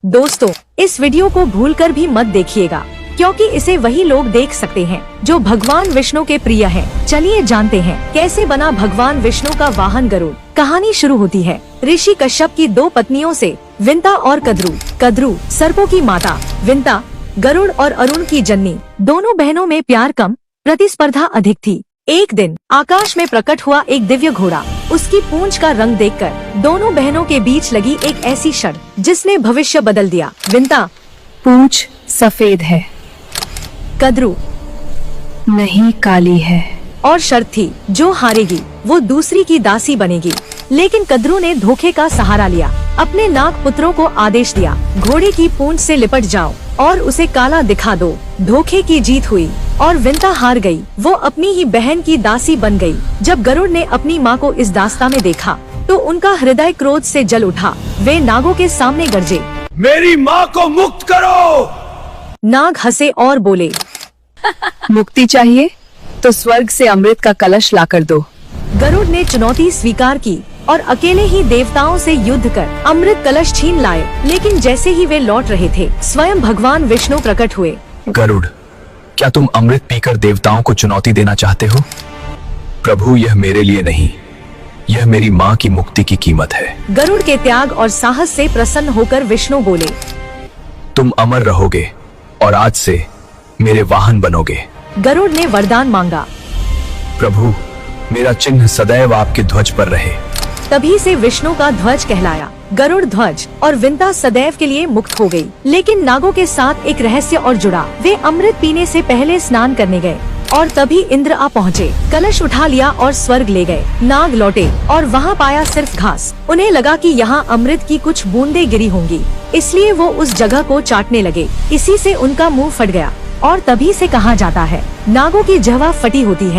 दोस्तों, इस वीडियो को भूलकर भी मत देखिएगा, क्योंकि इसे वही लोग देख सकते हैं जो भगवान विष्णु के प्रिय हैं। चलिए जानते हैं कैसे बना भगवान विष्णु का वाहन गरुड़। कहानी शुरू होती है ऋषि कश्यप की दो पत्नियों से, विंता और कद्रू। कद्रू सर्पों की माता, विंता गरुड़ और अरुण की जननी। दोनों बहनों में प्यार कम, प्रतिस्पर्धा अधिक थी। एक दिन आकाश में प्रकट हुआ एक दिव्य घोड़ा। उसकी पूंछ का रंग देखकर दोनों बहनों के बीच लगी एक ऐसी शर्त जिसने भविष्य बदल दिया। विंता, पूंछ सफेद है। कद्रू, नहीं, काली है। और शर्त थी जो हारेगी वो दूसरी की दासी बनेगी। लेकिन कद्रू ने धोखे का सहारा लिया। अपने नाग पुत्रों को आदेश दिया, घोड़े की पूंछ से लिपट जाओ और उसे काला दिखा दो। धोखे की जीत हुई और विंता हार गई। वो अपनी ही बहन की दासी बन गई। जब गरुड़ ने अपनी माँ को इस दास्ता में देखा तो उनका हृदय क्रोध से जल उठा। वे नागों के सामने गरजे, मेरी माँ को मुक्त करो। नाग हंसे और बोले, मुक्ति चाहिए तो स्वर्ग से अमृत का कलश लाकर दो। गरुड़ ने चुनौती स्वीकार की और अकेले ही देवताओं से युद्ध कर अमृत कलश छीन लाए। लेकिन जैसे ही वे लौट रहे थे, स्वयं भगवान विष्णु प्रकट हुए। गरुड़, क्या तुम अमृत पीकर देवताओं को चुनौती देना चाहते हो? प्रभु, यह मेरे लिए नहीं, यह मेरी माँ की मुक्ति की कीमत है। गरुड़ के त्याग और साहस से प्रसन्न होकर विष्णु बोले, तुम अमर रहोगे और आज से मेरे वाहन बनोगे। गरुड़ ने वरदान मांगा, प्रभु, मेरा चिन्ह सदैव आपके ध्वज पर रहे। तभी से विष्णु का ध्वज कहलाया गरुड़ ध्वज। और विंता सदैव के लिए मुक्त हो गई। लेकिन नागों के साथ एक रहस्य और जुड़ा। वे अमृत पीने से पहले स्नान करने गए और तभी इंद्र आ पहुँचे। कलश उठा लिया और स्वर्ग ले गए। नाग लौटे और वहाँ पाया सिर्फ घास। उन्हें लगा कि यहाँ अमृत की कुछ बूंदें गिरी होंगी, इसलिए वो उस जगह को चाटने लगे। इसी से उनका मुंह फट गया और तभी से कहा जाता है, नागों की जवा फटी होती है।